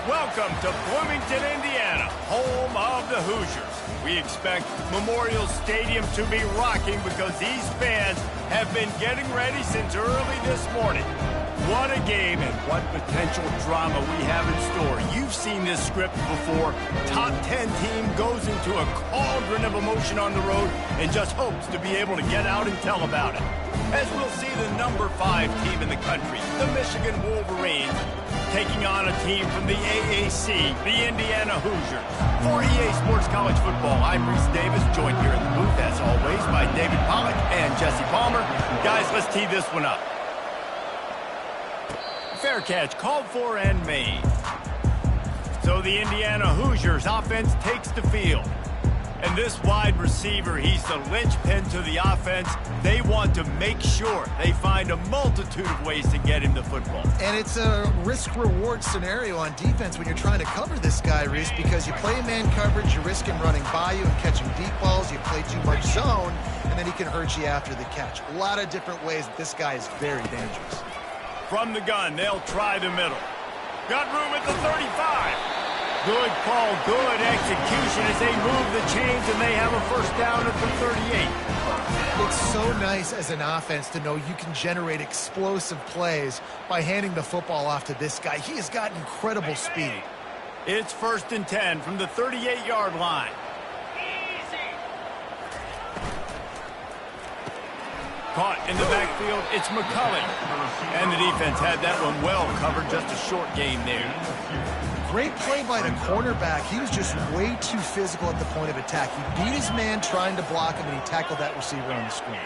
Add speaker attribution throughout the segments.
Speaker 1: Welcome to Bloomington, Indiana, home of the Hoosiers. We expect Memorial Stadium to be rocking because these fans have been getting ready since early this morning. What a game and what potential drama we have in store. You've seen this script before. Top 10 team goes into a cauldron of emotion on the road and just hopes to be able to get out and tell about it. As we'll see the number 5 team in the country, the Michigan Wolverines, taking on a team from the AAC, the Indiana Hoosiers. For EA Sports College Football, I'm Reese Davis, joined here in the booth, as always, by David Pollack and Jesse Palmer. Guys, let's tee this one up. Fair catch called for and made. So the Indiana Hoosiers offense takes the field. And this wide receiver, he's the linchpin to the offense. They want to make sure they find a multitude of ways to get him the football.
Speaker 2: And it's a risk-reward scenario on defense when you're trying to cover this guy, Reese, because you play man coverage, you risk him running by you and catching deep balls, you play too much zone, and then he can hurt you after the catch. A lot of different ways that this guy is very dangerous.
Speaker 1: From the gun, they'll try the middle. Got room at the 35. Good call, good execution as they move the chains, and they have a first down at the 38.
Speaker 2: It's so nice as an offense to know you can generate explosive plays by handing the football off to this guy. He has got incredible speed.
Speaker 1: It's 1st and 10 from the 38-yard line. Caught in the backfield, it's McCulley. And the defense had that one well covered, just a short gain there.
Speaker 2: Great play by the cornerback. He was just way too physical at the point of attack. He beat his man trying to block him, and he tackled that receiver on the screen.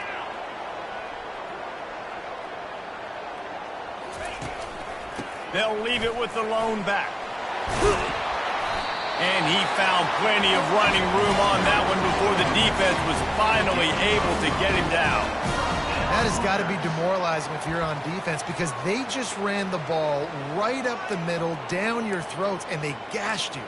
Speaker 1: They'll leave it with the lone back. And he found plenty of running room on that one before the defense was finally able to get him down.
Speaker 2: That has got to be demoralizing if you're on defense because they just ran the ball right up the middle, down your throats, and they gashed you.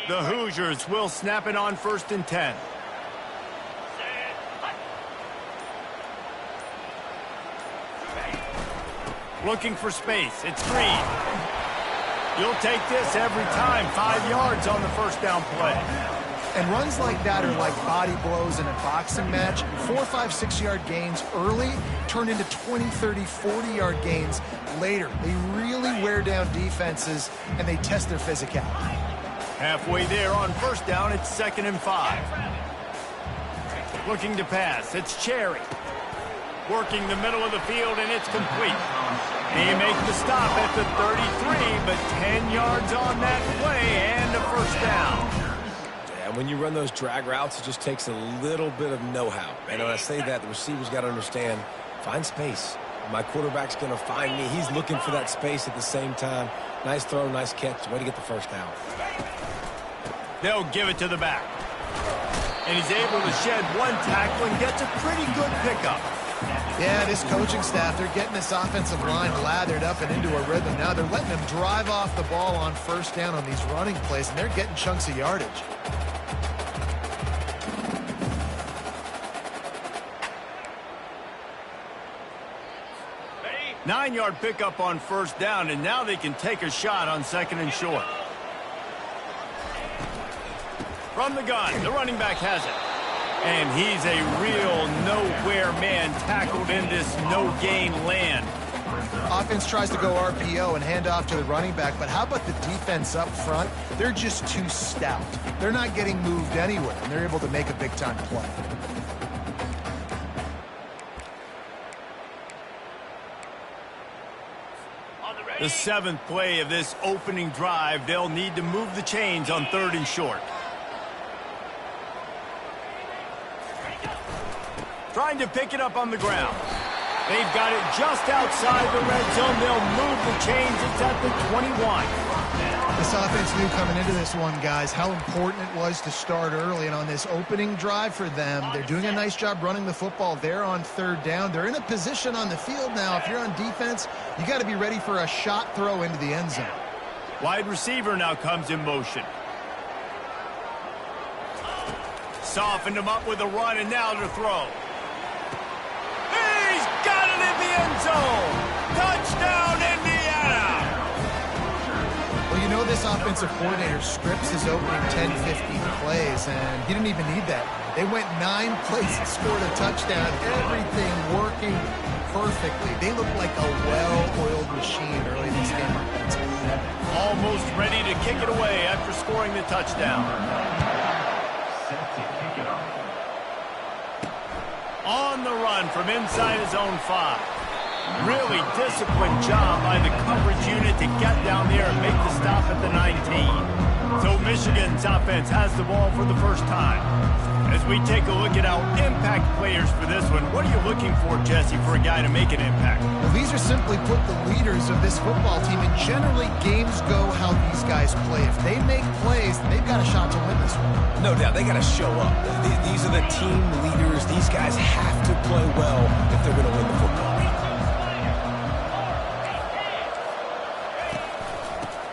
Speaker 1: The Hoosiers will snap it on 1st and 10. Looking for space. It's Green. You'll take this every time. 5 yards on the first down play.
Speaker 2: And runs like that are like body blows in a boxing match. 4, 5, 6-yard gains early turn into 20, 30, 40-yard gains later. They really wear down defenses, and they test their physicality.
Speaker 1: Halfway there on first down, it's 2nd and 5. Looking to pass. It's Cherry. Working the middle of the field, and it's complete. He makes the stop at the 33, but 10 yards on that play and a first down.
Speaker 3: Yeah, when you run those drag routes, it just takes a little bit of know-how. And when I say that, the receiver's got to understand, find space. My quarterback's going to find me. He's looking for that space at the same time. Nice throw, nice catch. Way to get the first down.
Speaker 1: They'll give it to the back. And he's able to shed one tackle and gets a pretty good pickup.
Speaker 2: Yeah, this coaching staff, they're getting this offensive line lathered up and into a rhythm. Now they're letting them drive off the ball on first down on these running plays, and they're getting chunks of yardage.
Speaker 1: Ready? 9-yard pickup on first down, and now they can take a shot on 2nd and short. From the gun, the running back has it. And he's a real nowhere man tackled in this no-gain land.
Speaker 2: Offense tries to go RPO and hand off to the running back, but how about the defense up front? They're just too stout. They're not getting moved anywhere, and they're able to make a big-time play.
Speaker 1: The 7th play of this opening drive, they'll need to move the chains on 3rd and short. Trying to pick it up on the ground. They've got it just outside the red zone. They'll move the chains. It's at the 21.
Speaker 2: This offense knew coming into this one, guys, how important it was to start early. And on this opening drive for them, they're doing a nice job running the football. They're on 3rd down. They're in a position on the field now. If you're on defense, you got to be ready for a shot throw into the end zone.
Speaker 1: Wide receiver now comes in motion. softened him up with a run, and now to throw. He's got it in the end zone. Touchdown, Indiana.
Speaker 2: Well, you know this offensive coordinator scripts his opening 10, 15 plays, and he didn't even need that. They went 9 plays and scored a touchdown. Everything working perfectly. They look like a well-oiled machine early in this game offensively.
Speaker 1: Almost ready to kick it away after scoring the touchdown. On the run from inside his own 5. Really disciplined job by the coverage unit to get down there and make the stop at the 19. So Michigan's offense has the ball for the first time. As we take a look at our impact players for this one, what are you looking for, Jesse, for a guy to make an impact?
Speaker 2: Well, these are simply put the leaders of this football team, and generally games go how these guys play. If they make plays, they've got a shot to win this one.
Speaker 3: No doubt, they got to show up. These are the team leaders. These guys have to play well if they're going to win the football.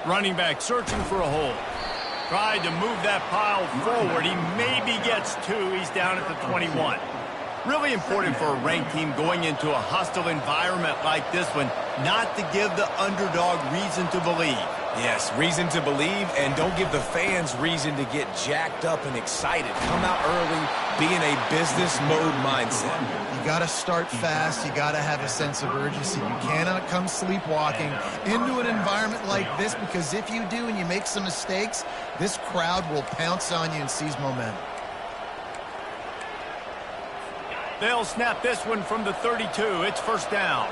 Speaker 1: Running back searching for a hole. Tried to move that pile forward. He maybe gets 2. He's down at the 21. Really important for a ranked team going into a hostile environment like this one, not to give the underdog reason to believe.
Speaker 3: Yes, reason to believe, and don't give the fans reason to get jacked up and excited. Come out early, be in a business mode mindset.
Speaker 2: You got to start fast. You got to have a sense of urgency. You cannot come sleepwalking into an environment like this, because if you do and you make some mistakes, this crowd will pounce on you and seize momentum.
Speaker 1: They'll snap this one from the 32. It's first down.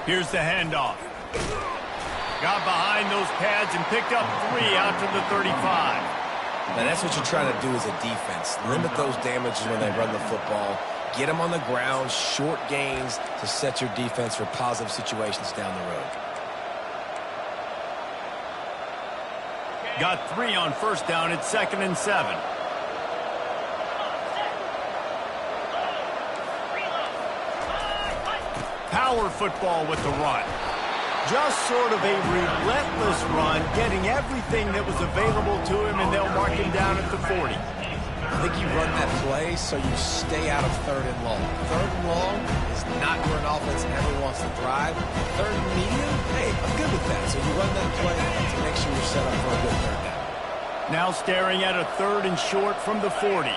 Speaker 1: Here's the handoff. Got behind those pads and picked up 3 out to the 35.
Speaker 3: Now that's what you're trying to do as a defense. Limit those damages when they run the football. Get them on the ground, short gains to set your defense for positive situations down the road.
Speaker 1: Got 3 on first down. It's 2nd and 7. Power football with the run. Just sort of a relentless run, getting everything that was available to him, and they'll mark him down at the 40.
Speaker 3: I think you run that play so you stay out of 3rd and long. 3rd and long is not where an offense ever wants to drive. 3rd and medium, hey, I'm good with that. So you run that play to make sure you're set up for a good 3rd down.
Speaker 1: Now staring at a 3rd and short from the 40.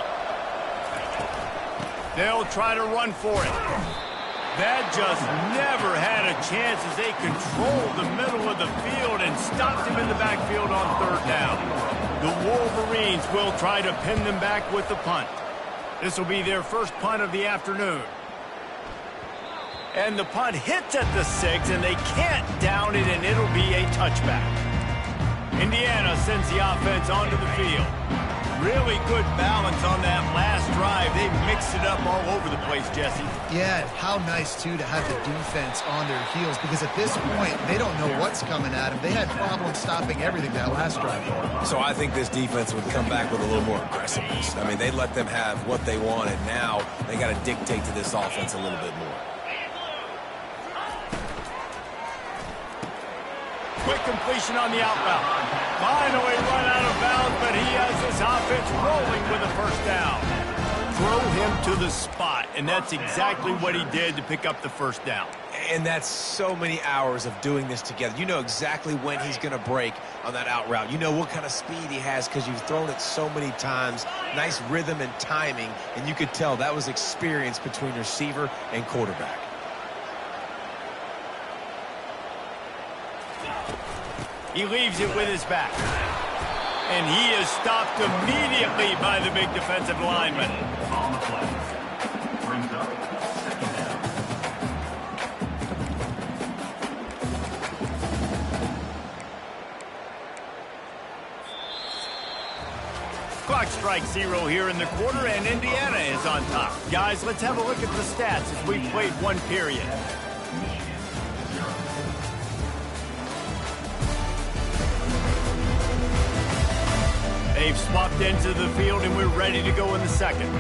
Speaker 1: They'll try to run for it. That just never had a chance as they controlled the middle of the field and stopped him in the backfield on 3rd down. The Wolverines will try to pin them back with the punt. This will be their first punt of the afternoon. And the punt hits at the 6, and they can't down it, and it'll be a touchback. Indiana sends the offense onto the field. Really good balance on that last drive. They mixed it up all over the place, Jesse.
Speaker 2: Yeah, how nice, too, to have the defense on their heels, because at this point, they don't know what's coming at them. They had problems stopping everything that last drive.
Speaker 3: So I think this defense would come back with a little more aggressiveness. I mean, they let them have what they wanted. Now they got to dictate to this offense a little bit more.
Speaker 1: Quick completion on the out route. Finally run out of bounds, but he has his offense rolling with a first down. Throw him to the spot, and that's exactly what he did to pick up the first down.
Speaker 3: And that's so many hours of doing this together. You know exactly when he's going to break on that out route. You know what kind of speed he has because you've thrown it so many times. Nice rhythm and timing, and you could tell that was experience between receiver and quarterback.
Speaker 1: He leaves it with his back. And he is stopped immediately by the big defensive lineman. On the play. Brings up second down. Clock strikes 0 here in the quarter, and Indiana is on top. Guys, let's have a look at the stats as we've played one period. They've swapped into the field, and we're ready to go in the second.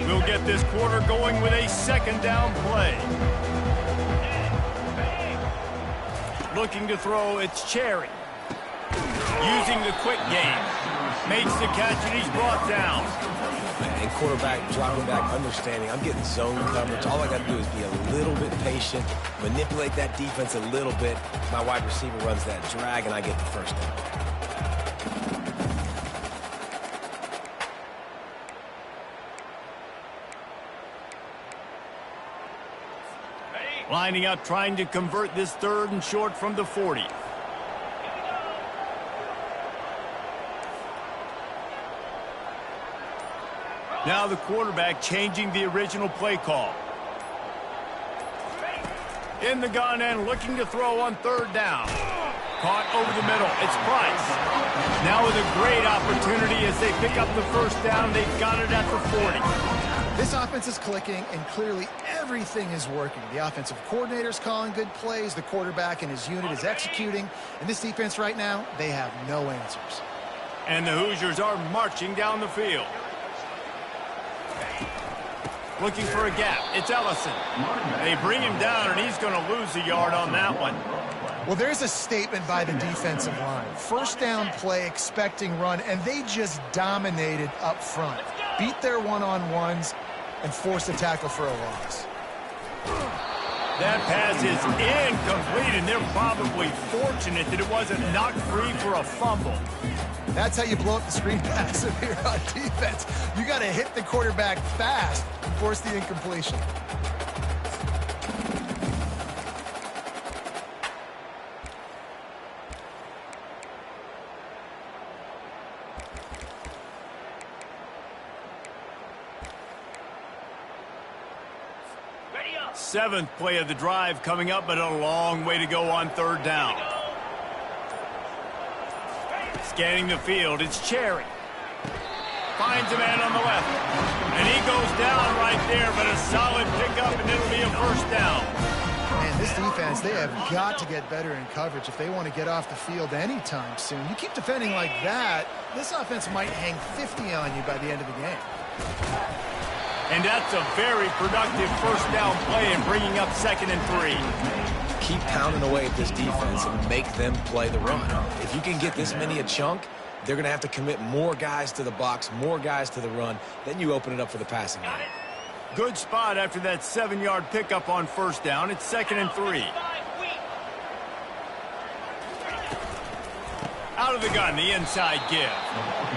Speaker 1: We'll They'll get this quarter going with a second down play. Looking to throw, it's Cherry. Using the quick game. Makes the catch and he's brought down.
Speaker 3: And quarterback dropping back, understanding I'm getting zone coverage. All I got to do is be a little bit patient, manipulate that defense a little bit. My wide receiver runs that drag, and I get the first down.
Speaker 1: Lining up, trying to convert this third and short from the 40. Now the quarterback changing the original play call. In the gun and looking to throw on third down. Caught over the middle. It's Price. Now with a great opportunity as they pick up the first down. They've got it at the 40.
Speaker 2: This offense is clicking, and clearly everything is working. The offensive coordinator's calling good plays. The quarterback and his unit is executing. And this defense right now, they have no answers.
Speaker 1: And the Hoosiers are marching down the field. Looking for a gap. It's Ellison. They bring him down, and he's going to lose a yard on that one.
Speaker 2: Well, there's a statement by the defensive line. First down play, expecting run, and they just dominated up front. Beat their one-on-ones and forced a tackle for a loss.
Speaker 1: That pass is incomplete, and they're probably fortunate that it wasn't knocked free for a fumble.
Speaker 2: That's how you blow up the screen pass if you're on defense. You got to hit the quarterback fast and force the incompletion.
Speaker 1: Seventh play of the drive coming up, but a long way to go on third down. Scanning the field, it's Cherry. Finds a man on the left. And he goes down right there, but a solid pickup, and it'll be a first down.
Speaker 2: Man, this defense, they have got to get better in coverage if they want to get off the field anytime soon. You keep defending like that, this offense might hang 50 on you by the end of the game.
Speaker 1: And that's a very productive first down play and bringing up 2nd and 3.
Speaker 3: Keep pounding away at this defense and make them play the run. If you can get this many a chunk, they're going to have to commit more guys to the box, more guys to the run. Then you open it up for the passing game.
Speaker 1: Good spot after that 7-yard pickup on first down. It's 2nd and 3. Out of the gun, the inside give.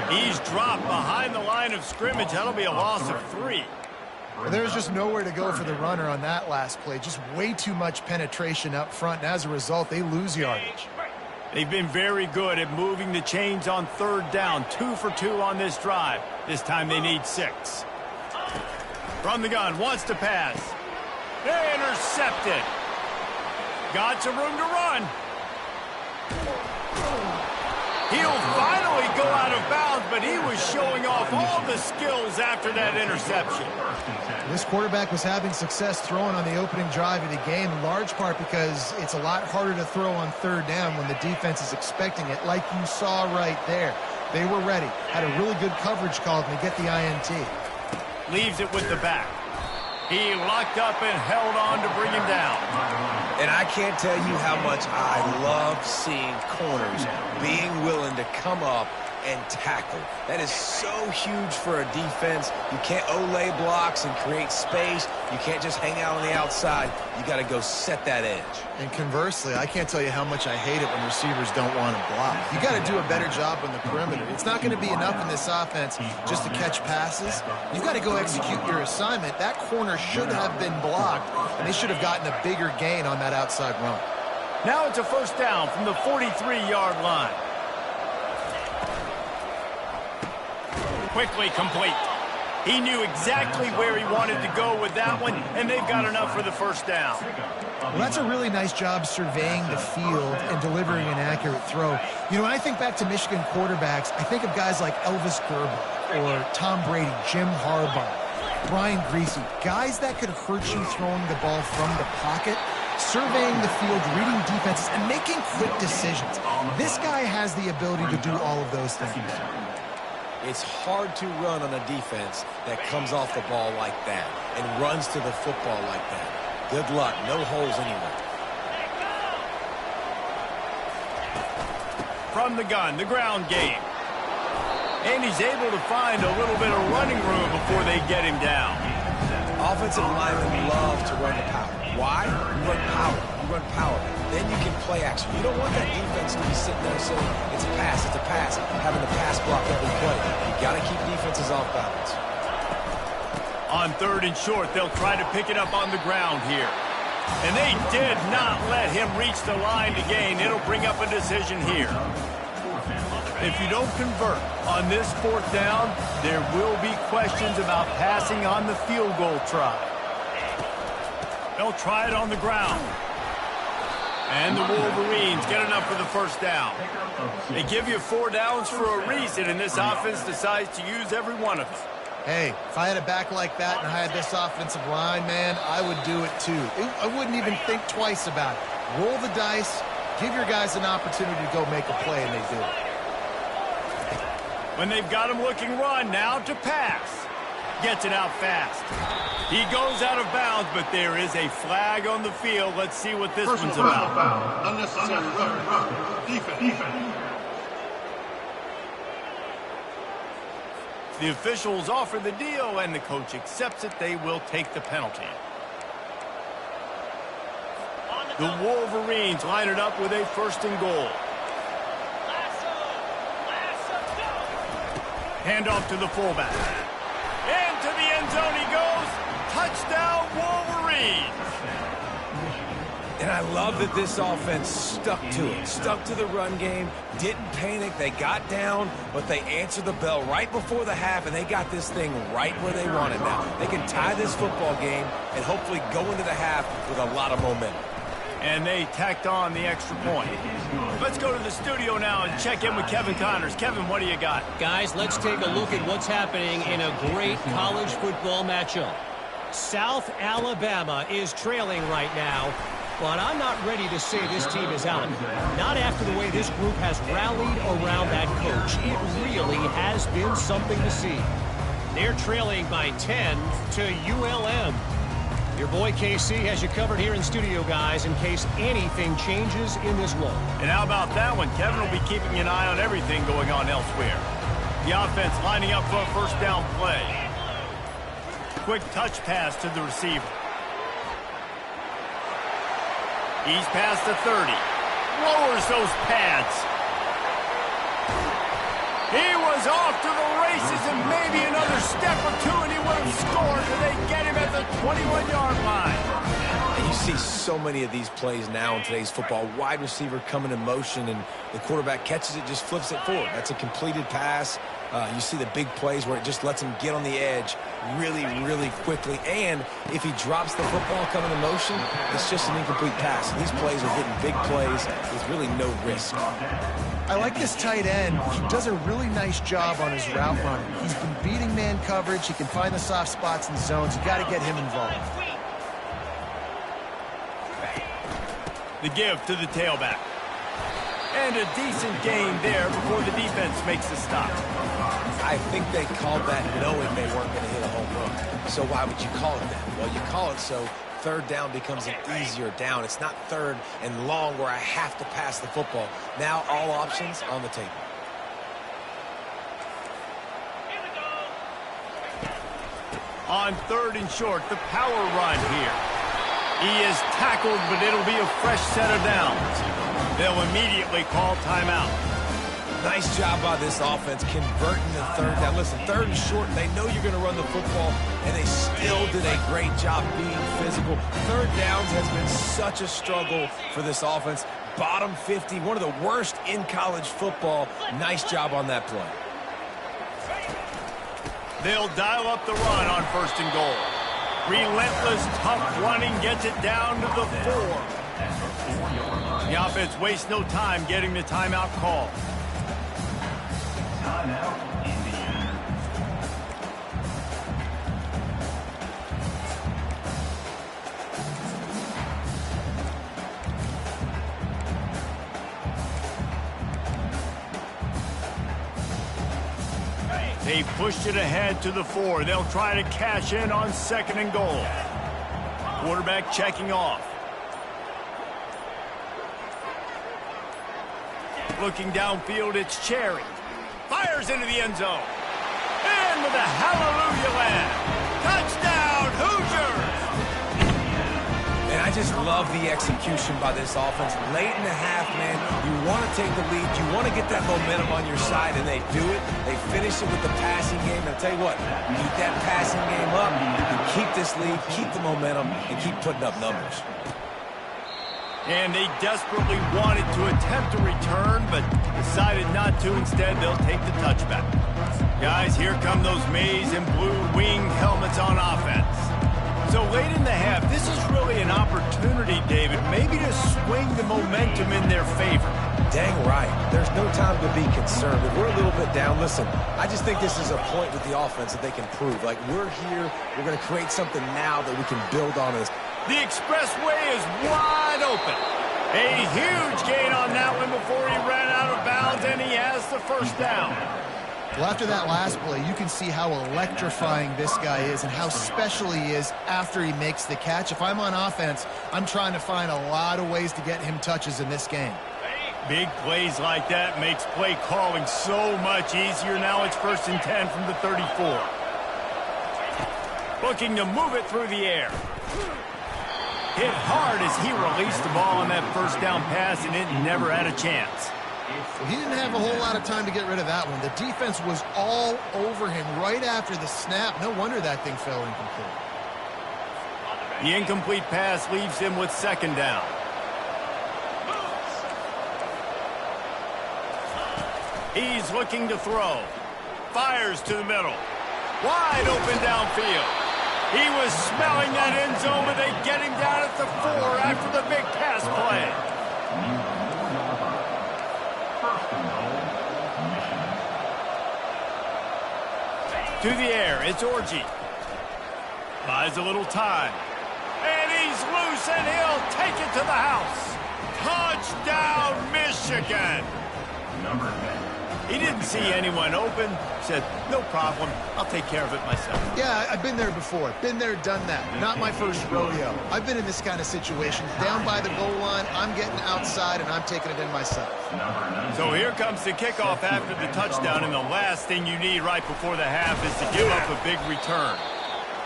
Speaker 1: He's dropped behind the line of scrimmage. That'll be a loss of 3.
Speaker 2: There's just nowhere to go for the runner on that last play. Just way too much penetration up front, and as a result, they lose yardage.
Speaker 1: They've been very good at moving the chains on third down. 2 for 2 on this drive. This time they need 6. From the gun, wants to pass. Intercepted. Got some room to run. He'll finally go out of bounds, but he was showing off all the skills after that interception.
Speaker 2: This quarterback was having success throwing on the opening drive of the game, in large part because it's a lot harder to throw on third down when the defense is expecting it, like you saw right there. They were ready, had a really good coverage call, and they get the INT.
Speaker 1: Leaves it with the back. He locked up and held on to bring him down.
Speaker 3: And I can't tell you how much I love seeing corners being willing to come up and tackle. That is so huge for a defense. You can't olay blocks and create space. You can't just hang out on the outside. You got to go set that edge.
Speaker 2: And conversely, I can't tell you how much I hate it when receivers don't want to block. You got to do a better job on the perimeter. It's not going to be enough in this offense just to catch passes. You got to go execute your assignment. That corner should have been blocked, and they should have gotten a bigger gain on that outside run.
Speaker 1: Now it's a first down from the 43-yard line. Quickly complete. He knew exactly where he wanted to go with that one, and they've got enough for the first down.
Speaker 2: Well, that's a really nice job surveying the field and delivering an accurate throw. You know, when I think back to Michigan quarterbacks, I think of guys like Elvis Gerber or Tom Brady, Jim Harbaugh, Brian Griese, guys that could hurt you throwing the ball from the pocket, surveying the field, reading defenses, and making quick decisions. This guy has the ability to do all of those things.
Speaker 3: It's hard to run on a defense that comes off the ball like that and runs to the football like that. Good luck. No holes anywhere.
Speaker 1: From the gun, the ground game. And he's able to find a little bit of running room before they get him down.
Speaker 3: Offensive linemen love to run the power. Why? You run power. You run power. Then you can play action. You don't want that defense to be sitting there saying, it's a pass, having to pass block every play. You got to keep defenses off balance.
Speaker 1: On 3rd and short, they'll try to pick it up on the ground here. And they did not let him reach the line to gain. It'll bring up a decision here. If you don't convert on this 4th down, there will be questions about passing on the field goal try. They'll try it on the ground. And the Wolverines get enough for the 1st down. They give you 4 downs for a reason, and this offense decides to use every one of them.
Speaker 2: Hey, if I had a back like that and I had this offensive line, man, I would do it too. I wouldn't even think twice about it. Roll the dice, give your guys an opportunity to go make a play, and they do it.
Speaker 1: When they've got him looking run, now to pass. Gets it out fast. He goes out of bounds, but there is a flag on the field. Let's see what this one's about.
Speaker 4: Unnecessary defense.
Speaker 1: The officials offer the deal, and the coach accepts it. They will take the penalty. The Wolverines line it up with a 1st and goal. Hand off to the fullback. Into the end zone he goes. Touchdown, Wolverines.
Speaker 3: And I love that this offense stuck to it. Stuck to the run game. Didn't panic. They got down, but they answered the bell right before the half, and they got this thing right where they wanted now. They can tie this football game and hopefully go into the half with a lot of momentum.
Speaker 1: And they tacked on the extra point. Let's go to the studio now and check in with Kevin Connors. Kevin, what do you got?
Speaker 5: Guys, let's take a look at what's happening in a great college football matchup. South Alabama is trailing right now, but I'm not ready to say this team is out. Not after the way this group has rallied around that coach. It really has been something to see. They're trailing by 10 to ULM. Your boy KC has you covered here in studio, guys, in case anything changes in this one.
Speaker 1: And how about that one? Kevin will be keeping an eye on everything going on elsewhere. The offense lining up for a 1st down play. Quick touch pass to the receiver. He's past the 30. Lowers those pads. He was off to the races, and maybe another step or two, and he would have scored, and they get him at the 21-yard line.
Speaker 3: And you see so many of these plays now in today's football. Wide receiver coming in motion, and the quarterback catches it, just flips it forward. That's a completed pass. You see the big plays where it just lets him get on the edge really, really quickly. And if he drops the football coming in motion, it's just an incomplete pass. These plays are getting big plays with really no risk.
Speaker 2: I like this tight end. He does a really nice job on his route running. He's been beating man coverage. He can find the soft spots in the zones. You got to get him involved.
Speaker 1: The give to the tailback. And a decent gain there before the defense makes the stop.
Speaker 3: I think they called that knowing they weren't going to hit a home run. So why would you call it that? Well, you call it so 3rd down becomes an easier down. It's not 3rd and long where I have to pass the football. Now all options on the table.
Speaker 1: On 3rd and short, the power run here. He is tackled, but it'll be a fresh set of downs. They'll immediately call timeout.
Speaker 3: Nice job by this offense converting the 3rd down. Listen, 3rd and short, they know you're going to run the football, and they still did a great job being physical. 3rd downs has been such a struggle for this offense. Bottom 50, one of the worst in college football. Nice job on that play.
Speaker 1: They'll dial up the run on 1st and goal. Relentless, tough running gets it down to the 4. The offense wastes no time getting the timeout call.
Speaker 4: Timeout, Indiana.
Speaker 1: They pushed it ahead to the 4. They'll try to cash in on 2nd and goal. Quarterback checking off. Looking downfield, it's Cherry. Fires into the end zone. And with a hallelujah land. Touchdown, Hoosiers!
Speaker 3: And I just love the execution by this offense. Late in the half, man, you want to take the lead. You want to get that momentum on your side, and they do it. They finish it with the passing game. And I'll tell you what, keep that passing game up, and keep this lead, keep the momentum, and keep putting up numbers.
Speaker 1: And they desperately wanted to attempt a return, but decided not to. Instead, they'll take the touchback. Guys, here come those maize and blue winged helmets on offense. So late in the half, this is really an opportunity, David, maybe to swing the momentum in their favor.
Speaker 3: Dang right. There's no time to be concerned. If we're a little bit down, listen, I just think this is a point with the offense that they can prove. Like, we're here, we're going to create something now that we can build on this.
Speaker 1: The expressway is wide open. A huge gain on that one before he ran out of bounds, and he has the first down.
Speaker 2: Well, after that last play, you can see how electrifying this guy is and how special he is after he makes the catch. If I'm on offense, I'm trying to find a lot of ways to get him touches in this game.
Speaker 1: Big plays like that makes play calling so much easier. Now it's 1st and 10 from the 34. Looking to move it through the air. Hit hard as he released the ball on that first down pass, and it never had a chance.
Speaker 2: Well, he didn't have a whole lot of time to get rid of that one. The defense was all over him right after the snap. No wonder that thing fell incomplete.
Speaker 1: The incomplete pass leaves him with 2nd down. He's looking to throw. Fires to the middle. Wide open downfield. He was smelling that end zone, but they get him down at the 4 after the big pass play. To the air, it's Orji. Buys a little time. And he's loose, and he'll take it to the house. Touchdown, Michigan!
Speaker 4: Number 10.
Speaker 1: He didn't see anyone open. Said, no problem. I'll take care of it myself.
Speaker 2: Yeah, I've been there before. Been there, done that. Not my first rodeo. I've been in this kind of situation. Down by the goal line, I'm getting outside, and I'm taking it in myself.
Speaker 1: So here comes the kickoff after the touchdown, and the last thing you need right before the half is to give up a big return.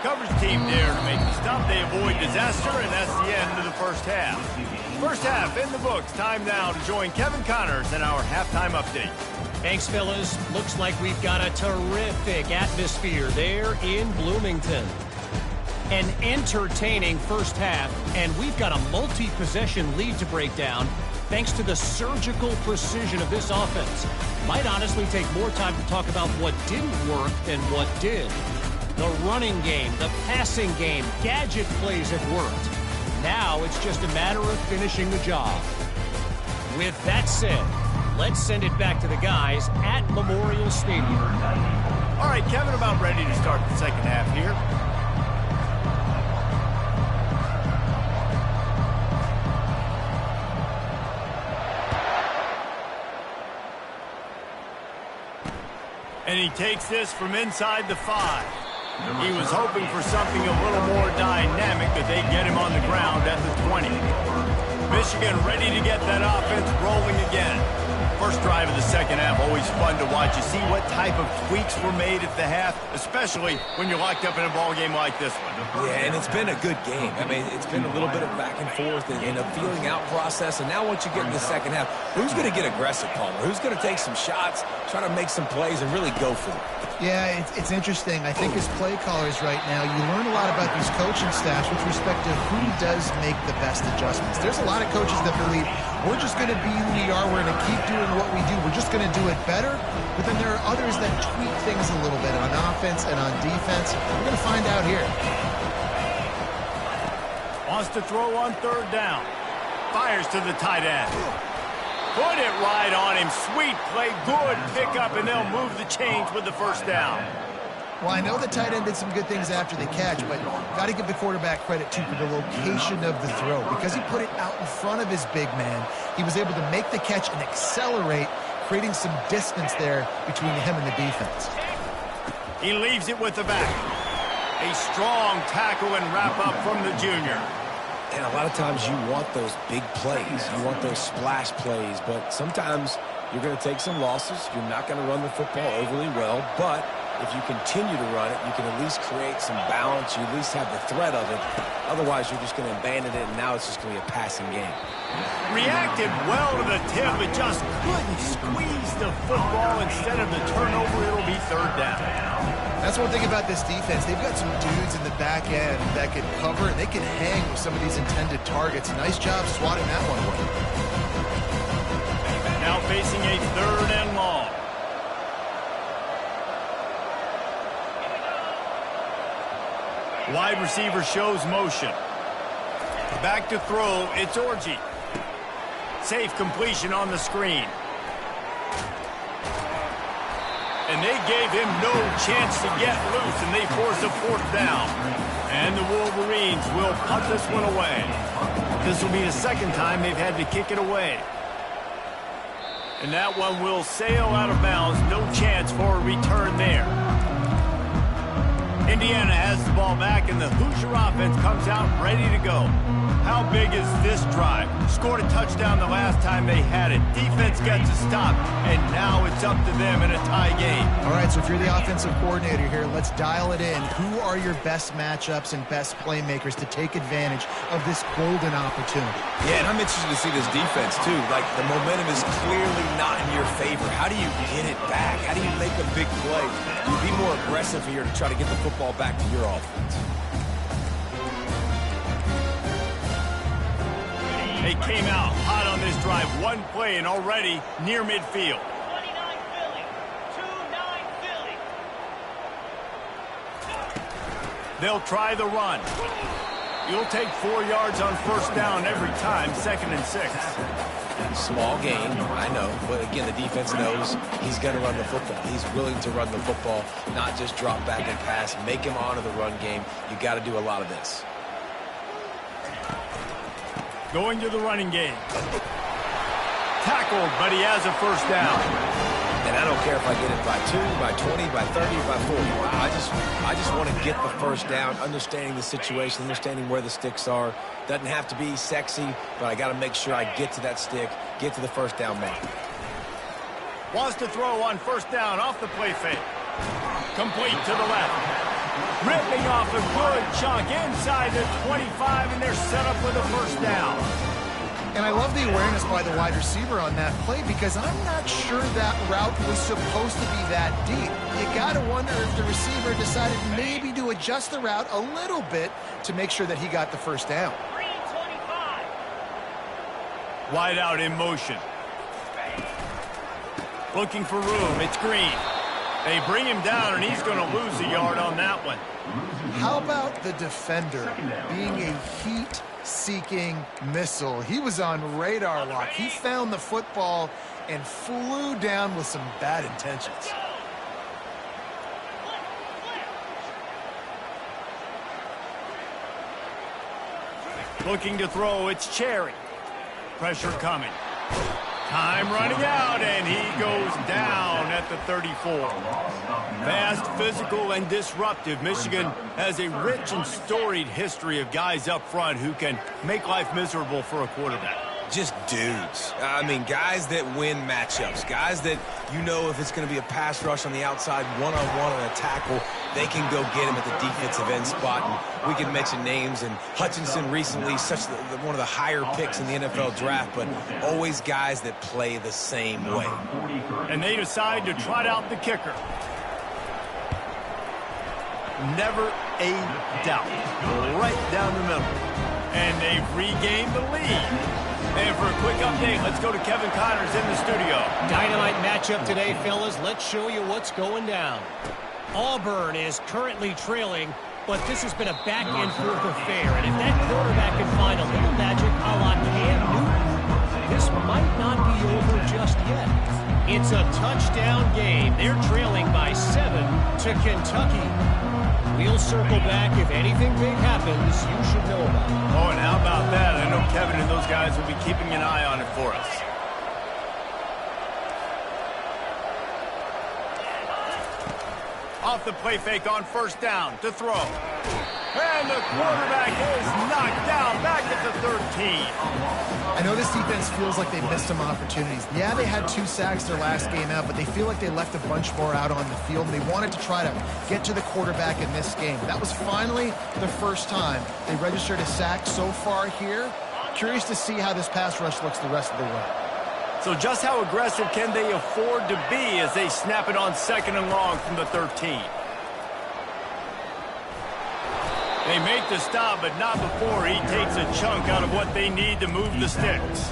Speaker 1: Coverage team there to make the stop. They avoid disaster, and that's the end of the first half. First half in the books. Time now to join Kevin Connors in our halftime update.
Speaker 5: Thanks, fellas. Looks like we've got a terrific atmosphere there in Bloomington. An entertaining first half, and we've got a multi-possession lead to break down thanks to the surgical precision of this offense. Might honestly take more time to talk about what didn't work than what did. The running game, the passing game, gadget plays have worked. Now it's just a matter of finishing the job. With that said, let's send it back to the guys at Memorial Stadium.
Speaker 1: All right, Kevin, about ready to start the second half here. And he takes this from inside the 5. He was hoping for something a little more dynamic, but they get him on the ground at the 20. Michigan ready to get that offense rolling again. First drive of the second half, always fun to watch. You see what type of tweaks were made at the half, especially when you're locked up in a ball game like this one.
Speaker 3: Yeah, and it's been a good game. I mean, it's been a little bit of back and forth and a feeling out process. And now once you get in the second half, who's going to get aggressive, Palmer? Who's going to take some shots, try to make some plays, and really go for it?
Speaker 2: Yeah, it's interesting. I think as play callers right now, you learn a lot about these coaching staffs with respect to who does make the best adjustments. There's a lot of coaches that believe we're just going to be who we are. We're going to keep doing what we do. We're just going to do it better. But then there are others that tweak things a little bit on offense and on defense. We're going to find out here.
Speaker 1: Wants to throw on third down. Fires to the tight end. Put it right on him. Sweet play. Good pickup, and they'll move the chains with the first down.
Speaker 2: Well, I know the tight end did some good things after the catch, but got to give the quarterback credit, too, for the location of the throw. Because he put it out in front of his big man, he was able to make the catch and accelerate, creating some distance there between him and the defense.
Speaker 1: He leaves it with the back. A strong tackle and wrap up from the junior.
Speaker 3: And a lot of times you want those big plays. You want those splash plays. But sometimes you're going to take some losses. You're not going to run the football overly well. But if you continue to run it, you can at least create some balance. You at least have the threat of it. Otherwise, you're just going to abandon it, and now it's just going to be a passing game.
Speaker 1: Reacted well to the tip, but just couldn't squeeze the football. Instead of the turnover, it'll be third down.
Speaker 2: That's one thing about this defense. They've got some dudes in the back end that can cover, and they can hang with some of these intended targets. Nice job swatting that one away.
Speaker 1: Now facing a third and long. Wide receiver shows motion. Back to throw, it's Orji. Safe completion on the screen. And they gave him no chance to get loose, and they force a fourth down. And the Wolverines will punt this one away. This will be the second time they've had to kick it away. And that one will sail out of bounds. No chance for a return there. Indiana has the ball back, and the Hoosier offense comes out ready to go. How big is this drive? Scored a touchdown the last time they had it. Defense gets a stop, and now it's up to them in a tie game.
Speaker 2: All right, so if you're the offensive coordinator here, let's dial it in. Who are your best matchups and best playmakers to take advantage of this golden opportunity?
Speaker 3: Yeah, and I'm interested to see this defense, too. Like, the momentum is clearly not in your favor. How do you get it back? How do you make a big play? You be more aggressive here to try to get the football back to your offense.
Speaker 1: They came out hot on this drive. One play and already near midfield.
Speaker 6: 29 Philly. 2-9 Philly.
Speaker 1: They'll try the run. You'll take 4 yards on first down every time, 2nd and 6.
Speaker 3: Small gain, I know. But again, the defense knows he's going to run the football. He's willing to run the football, not just drop back and pass. Make him honor the run game. You got to do a lot of this.
Speaker 1: Going to the running game. Tackled, but he has a first down.
Speaker 3: And I don't care if I get it by 2, by 20, by 30, by 40. I just want to get the first down, understanding the situation, understanding where the sticks are. Doesn't have to be sexy, but I got to make sure I get to that stick, get to the first down mark.
Speaker 1: Wants to throw on first down off the play fake. Complete to the left. Ripping off a good chunk inside the 25, and they're set up with a first down.
Speaker 2: And I love the awareness by the wide receiver on that play because I'm not sure that route was supposed to be that deep. You got to wonder if the receiver decided maybe to adjust the route a little bit to make sure that he got the first down.
Speaker 6: 325.
Speaker 1: Wide out in motion. Looking for room. It's Green. They bring him down, and he's going to lose a yard on that one.
Speaker 2: How about the defender being a heat-seeking missile? He was on radar lock. He found the football and flew down with some bad intentions.
Speaker 1: Looking to throw, it's Cherry. Pressure coming. Time running out, and he goes down at the 34. Fast, physical, and disruptive. Michigan has a rich and storied history of guys up front who can make life miserable for a quarterback.
Speaker 3: Just dudes. I mean, guys that win matchups. Guys that, you know, if it's going to be a pass rush on the outside, one-on-one on a tackle, they can go get him at the defensive end spot. And we can mention names. And Hutchinson recently, one of the higher picks in the NFL draft, but always guys that play the same way.
Speaker 1: And they decide to trot out the kicker. Never a doubt. Right down the middle. And they've regained the lead. And for a quick update, let's go to Kevin Connors in the studio.
Speaker 5: Dynamite matchup today, fellas. Let's show you what's going down. Auburn is currently trailing, but this has been a back-and-forth affair. And if that quarterback can find a little magic a la Cam Newton, this might not be over just yet. It's a touchdown game. They're trailing by 7 to Kentucky. We'll circle back. If anything big happens, you should know about it.
Speaker 1: Oh, and how about that? I know Kevin and those guys will be keeping an eye on it for us. Off the play fake on first down to throw. And the quarterback is knocked down back at the 13.
Speaker 2: I know this defense feels like they missed some opportunities. Yeah, they had 2 sacks their last game out, but they feel like they left a bunch more out on the field, and they wanted to try to get to the quarterback in this game. That was finally the first time they registered a sack so far here. Curious to see how this pass rush looks the rest of the way.
Speaker 1: So just how aggressive can they afford to be as they snap it on 2nd and long from the 13? They make the stop, but not before he takes a chunk out of what they need to move the sticks.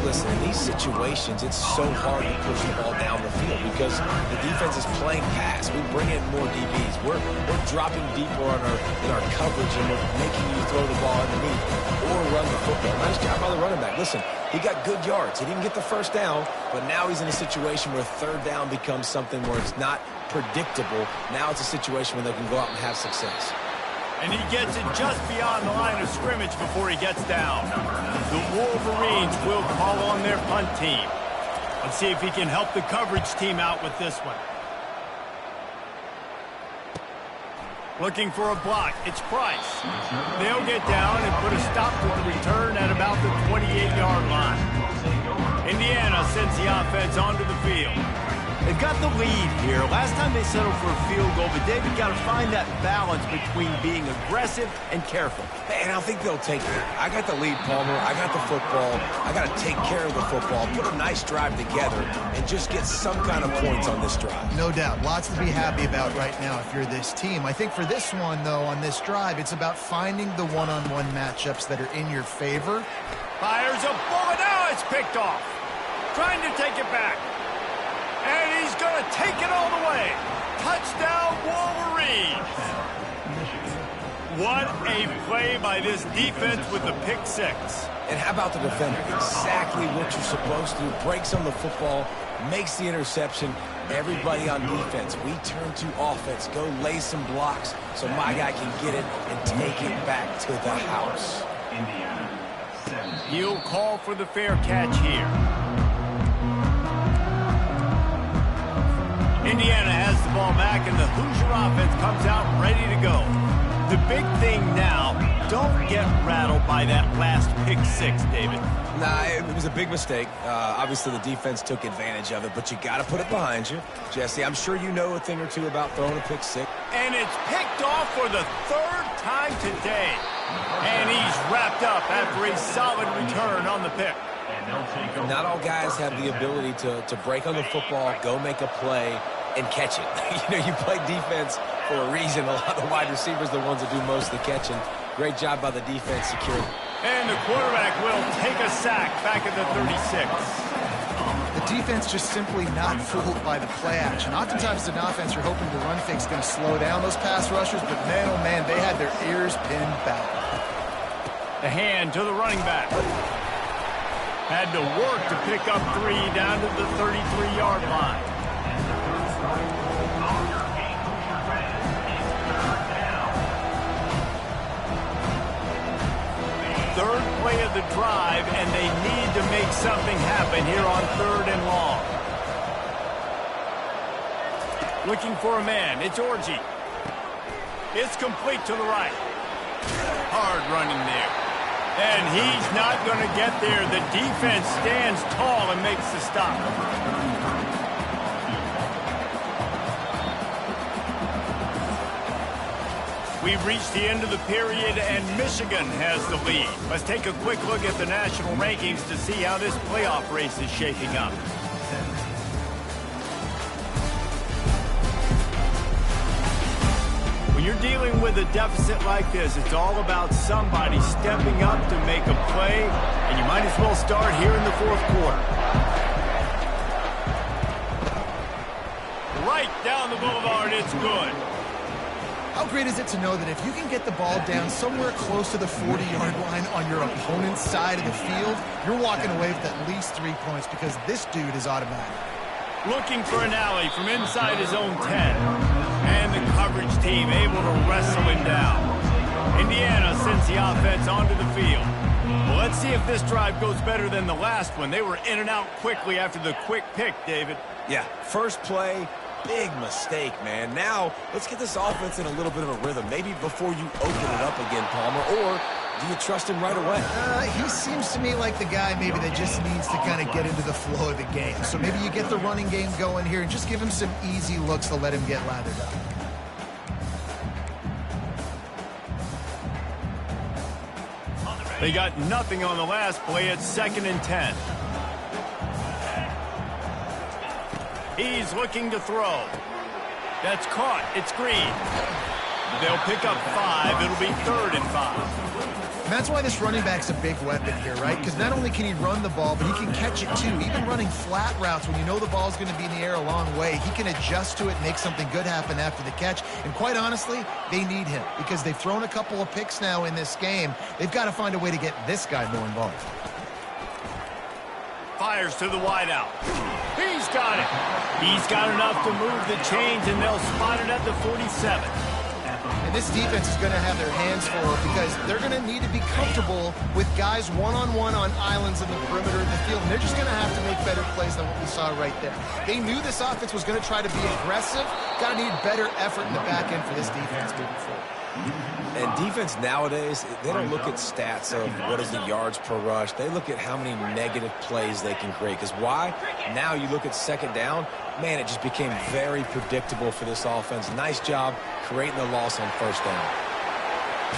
Speaker 3: Listen, in these situations, it's so hard to push the ball down the field because the defense is playing pass. We bring in more DBs. We're dropping deeper in our coverage, and we're making you throw the ball underneath or run the football. Nice job by the running back. Listen, he got good yards. He didn't get the first down, but now he's in a situation where 3rd down becomes something where it's not predictable. Now it's a situation where they can go out and have success.
Speaker 1: And he gets it just beyond the line of scrimmage before he gets down. The Wolverines will call on their punt team. Let's see if he can help the coverage team out with this one. Looking for a block. It's Price. They'll get down and put a stop to the return at about the 28-yard line. Indiana sends the offense onto the field. They've got the lead here. Last time they settled for a field goal, but David got to find that balance between being aggressive and careful.
Speaker 3: And I think they'll take it. I got the lead, Palmer. I got the football. I got to take care of the football, put a nice drive together, and just get some kind of points on this drive.
Speaker 2: No doubt. Lots to be happy about right now if you're this team. I think for this one, though, on this drive, it's about finding the one-on-one matchups that are in your favor.
Speaker 1: Fires a bullet. Now it's picked off. Trying to take it back. And he's going to take it all the way. Touchdown, Wolverines. What a play by this defense with the pick 6.
Speaker 3: And how about the defender? Exactly what you're supposed to do. Breaks on the football, makes the interception. Everybody on defense, we turn to offense. Go lay some blocks so my guy can get it and take it back to the house.
Speaker 1: He'll call for the fair catch here. Indiana has the ball back, and the Hoosier offense comes out ready to go. The big thing now, don't get rattled by that last pick 6, David.
Speaker 3: Nah, it was a big mistake. Obviously, the defense took advantage of it, but you got to put it behind you. Jesse, I'm sure you know a thing or two about throwing a pick 6.
Speaker 1: And it's picked off for the 3rd time today. And he's wrapped up after a solid return on the pick.
Speaker 3: Not all guys have the ability to break on the football, go make a play, and catch it. You play defense for a reason. A lot of the wide receivers are the ones that do most of the catching. Great job by the defense securing.
Speaker 1: And the quarterback will take a sack back at the 36.
Speaker 2: The defense just simply not fooled by the play action. Oftentimes, as an offense, you're hoping the run fake's going to slow down those pass rushers, but man, oh man, they had their ears pinned back.
Speaker 1: The hand to the running back. Had to work to pick up 3 down to the 33-yard line. Third play of the drive, and they need to make something happen here on 3rd and long. Looking for a man. It's Orji. It's complete to the right. Hard running there. And he's not going to get there. The defense stands tall and makes the stop. We've reached the end of the period, and Michigan has the lead. Let's take a quick look at the national rankings to see how this playoff race is shaping up. When you're dealing with a deficit like this, it's all about somebody stepping up to make a play, and you might as well start here in the 4th quarter. Right down the boulevard, it's good.
Speaker 2: How great is it to know that if you can get the ball down somewhere close to the 40-yard line on your opponent's side of the field, you're walking away with at least 3 points because this dude is automatic.
Speaker 1: Looking for an alley from inside his own 10. And the coverage team able to wrestle him down. Indiana sends the offense onto the field. Well, let's see if this drive goes better than the last one. They were in and out quickly after the quick pick, David.
Speaker 3: Yeah, first play, big mistake, man. Now, let's get this offense in a little bit of a rhythm. Maybe before you open it up again, Palmer, or do you trust him right away?
Speaker 2: He seems to me like the guy maybe that just needs to kind of get into the flow of the game. So maybe you get the running game going here and just give him some easy looks to let him get lathered up.
Speaker 1: They got nothing on the last play. It's 2nd and 10. He's looking to throw. That's caught. It's Green. They'll pick up 5. It'll be 3rd and 5.
Speaker 2: And that's why this running back's a big weapon here, right? Because not only can he run the ball, but he can catch it too. Even running flat routes when you know the ball's going to be in the air a long way, he can adjust to it and make something good happen after the catch. And quite honestly, they need him because they've thrown a couple of picks now in this game. They've got to find a way to get this guy more involved.
Speaker 1: Fires to the wideout. He's got it. He's got enough to move the chains, and they'll spot it at the 47.
Speaker 2: And this defense is going to have their hands full because they're going to need to be comfortable with guys one-on-one on islands in the perimeter of the field. And they're just going to have to make better plays than what we saw right there. They knew this offense was going to try to be aggressive. Got to need better effort in the back end for this defense moving forward.
Speaker 3: And defense nowadays, they don't look at stats of what is the yards per rush. They look at how many negative plays they can create. Because why? Now you look at 2nd down, man, it just became very predictable for this offense. Nice job creating the loss on 1st down.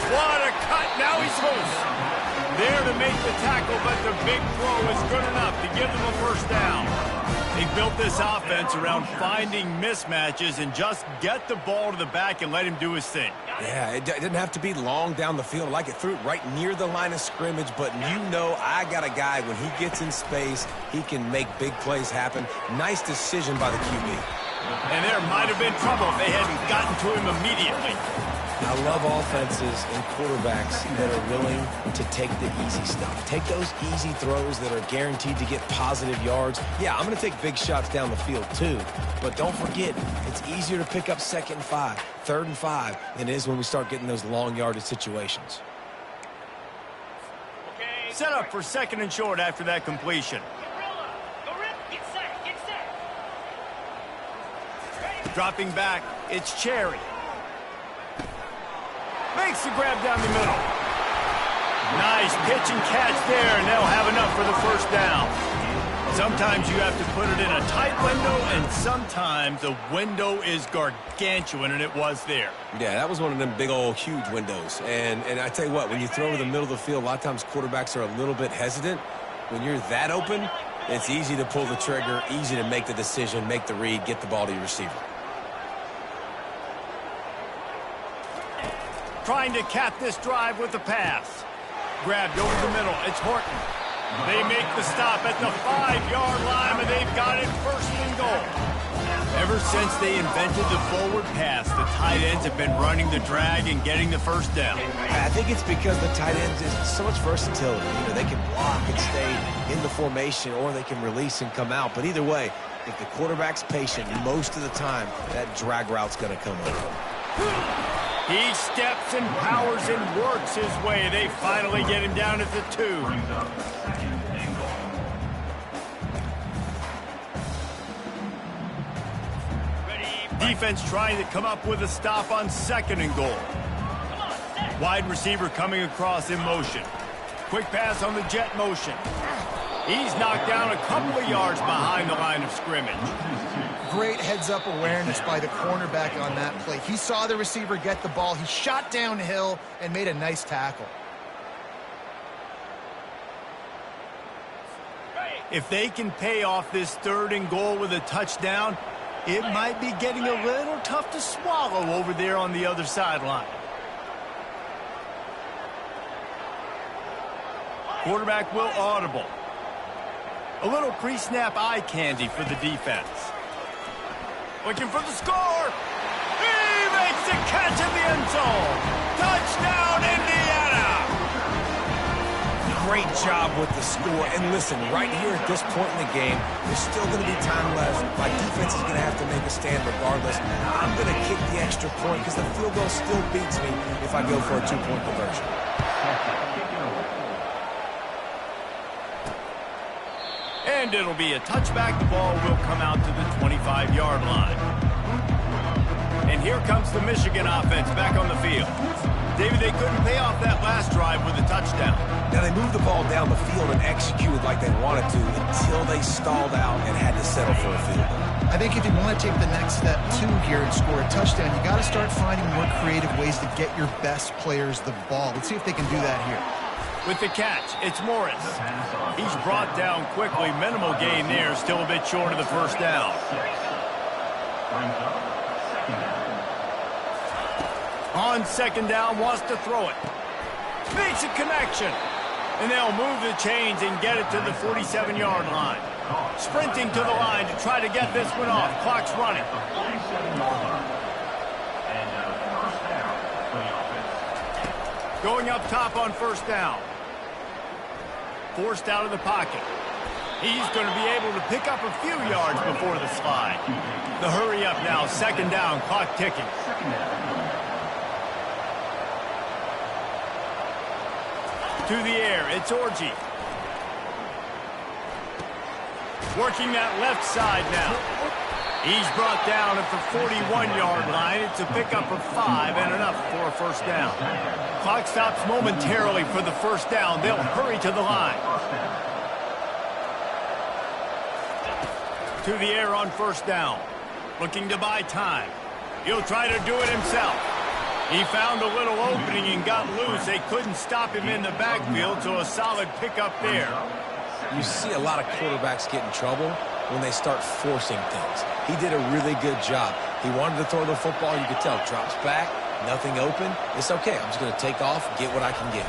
Speaker 1: What a cut. Now he's loose. There to make the tackle, but the big throw is good enough to give them a 1st down. They built this offense around finding mismatches and just get the ball to the back and let him do his thing.
Speaker 3: Yeah, it didn't have to be long down the field. Like it threw it right near the line of scrimmage, but you know I got a guy, when he gets in space, he can make big plays happen. Nice decision by the QB.
Speaker 1: And there might have been trouble if they hadn't gotten to him immediately.
Speaker 3: I love offenses and quarterbacks that are willing to take the easy stuff. Take those easy throws that are guaranteed to get positive yards. Yeah, I'm going to take big shots down the field too, but don't forget, it's easier to pick up 2nd and 5, 3rd and 5 than it is when we start getting those long yardage situations.
Speaker 1: Set up for 2nd and short after that completion.
Speaker 6: Get set. Get set.
Speaker 1: Dropping back, it's Cherry. Makes the grab down the middle. Nice pitch and catch there, and they'll have enough for the 1st down. Sometimes you have to put it in a tight window, and sometimes the window is gargantuan, and it was there.
Speaker 3: Yeah, that was one of them big old huge windows. And I tell you what, when you throw to the middle of the field, a lot of times quarterbacks are a little bit hesitant. When you're that open, it's easy to pull the trigger, easy to make the decision, make the read, get the ball to your receiver.
Speaker 1: Trying to cap this drive with the pass. Grabbed over the middle. It's Horton. They make the stop at the 5-yard line, and they've got it 1st and goal. Ever since they invented the forward pass, the tight ends have been running the drag and getting the 1st down.
Speaker 3: I think it's because the tight ends is so much versatility. You know, they can block and stay in the formation, or they can release and come out. But either way, if the quarterback's patient, most of the time, that drag route's going to come over.
Speaker 1: He steps and powers and works his way. They finally get him down at the 2. Defense trying to come up with a stop on 2nd and goal. Wide receiver coming across in motion. Quick pass on the jet motion. He's knocked down a couple of yards behind the line of scrimmage.
Speaker 2: Great heads-up awareness by the cornerback on that play. He saw the receiver get the ball. He shot downhill and made a nice tackle.
Speaker 1: If they can pay off this 3rd and goal with a touchdown, it might be getting a little tough to swallow over there on the other sideline. Quarterback will audible. A little pre-snap eye candy for the defense. Looking for the score. He makes the catch in the end zone. Touchdown, Indiana!
Speaker 3: Great job with the score. And listen, right here at this point in the game, there's still going to be time left. My defense is going to have to make a stand regardless. I'm going to kick the extra point because the field goal still beats me if I go for a 2-point conversion.
Speaker 1: And it'll be a touchback. The ball will come out to the 25-yard line. And here comes the Michigan offense back on the field. David, they couldn't pay off that last drive with a touchdown.
Speaker 3: Now, they moved the ball down the field and executed like they wanted to until they stalled out and had to settle for a field goal.
Speaker 2: I think if you want to take the next step, too, here and score a touchdown, you got to start finding more creative ways to get your best players the ball. Let's see if they can do that here.
Speaker 1: With the catch, it's Morris. He's brought down quickly. Minimal gain there, still a bit short of the first down. On second down, wants to throw it. Makes a connection. And they'll move the chains and get it to the 47-yard line. Sprinting to the line to try to get this one off. Clock's running. Going up top on first down. Forced out of the pocket. He's going to be able to pick up a few yards before the slide. The hurry up now, second down, clock ticking. To the air, it's Orji. Working that left side now. He's brought down at the 41-yard line. It's a pickup of 5 and enough for a first down. Clock stops momentarily for the first down. They'll hurry to the line. To the air on first down. Looking to buy time. He'll try to do it himself. He found a little opening and got loose. They couldn't stop him in the backfield, so a solid pickup there.
Speaker 3: You see a lot of quarterbacks get in trouble when they start forcing things. He did a really good job. He wanted to throw the football. You could tell. Drops back, nothing open. It's okay. I'm just going to take off, get what I can get.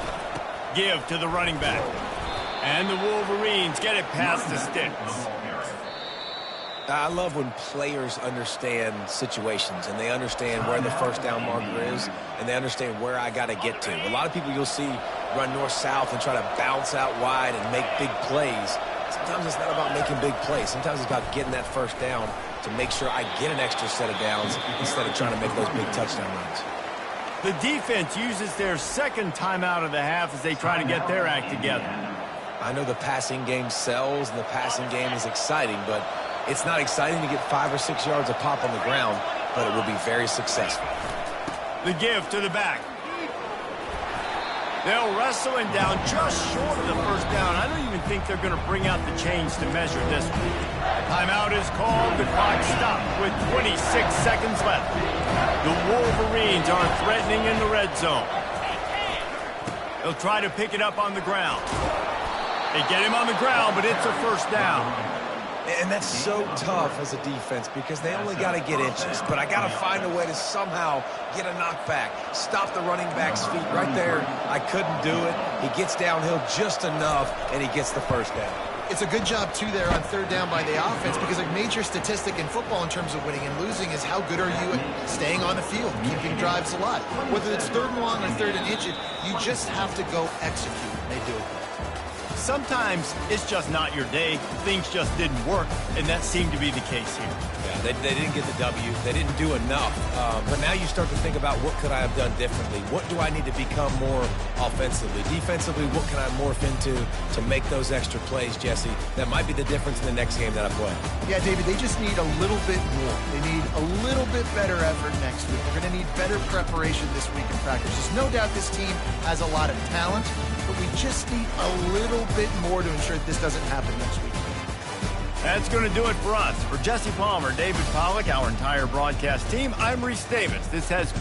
Speaker 1: Give to the running back. And the Wolverines get it past the sticks.
Speaker 3: I love when players understand situations and they understand where the first down marker is and they understand where I got to get to. A lot of people you'll see run north-south and try to bounce out wide and make big plays. Sometimes it's not about making big plays. Sometimes it's about getting that first down to make sure I get an extra set of downs instead of trying to make those big touchdown runs.
Speaker 1: The defense uses their second timeout of the half as they try to get their act together.
Speaker 3: I know the passing game sells and the passing game is exciting, but it's not exciting to get 5 or 6 yards a pop on the ground, but it will be very successful.
Speaker 1: The give to the back. They'll wrestle him down just short of the first down. I don't even think they're going to bring out the chains to measure this one. Timeout is called. The clock stopped with 26 seconds left. The Wolverines are threatening in the red zone. They'll try to pick it up on the ground. They get him on the ground, but it's a first down.
Speaker 3: And that's so tough as a defense because they only got to get inches. But I got to find a way to somehow get a knockback, stop the running back's feet right there. I couldn't do it. He gets downhill just enough, and he gets the first down.
Speaker 2: It's a good job, too, there on third down by the offense because a major statistic in football in terms of winning and losing is how good are you at staying on the field, keeping drives alive. Whether it's third and long or third and inches, you just have to go execute. They do it.
Speaker 1: Sometimes it's just not your day. Things just didn't work, and that seemed to be the case here.
Speaker 3: Yeah, they didn't get the W. They didn't do enough. But now you start to think about what could I have done differently? What do I need to become more offensively? Defensively, what can I morph into to make those extra plays, Jesse? That might be the difference in the next game that I play.
Speaker 2: Yeah, David, they just need a little bit more. They need a little bit better effort next week. They're going to need better preparation this week in practice. There's no doubt this team has a lot of talent, but we just need a little bit more to ensure that this doesn't happen next week.
Speaker 1: That's going to do it for us. For Jesse Palmer, David Pollack, our entire broadcast team, I'm Reese Davis. This has...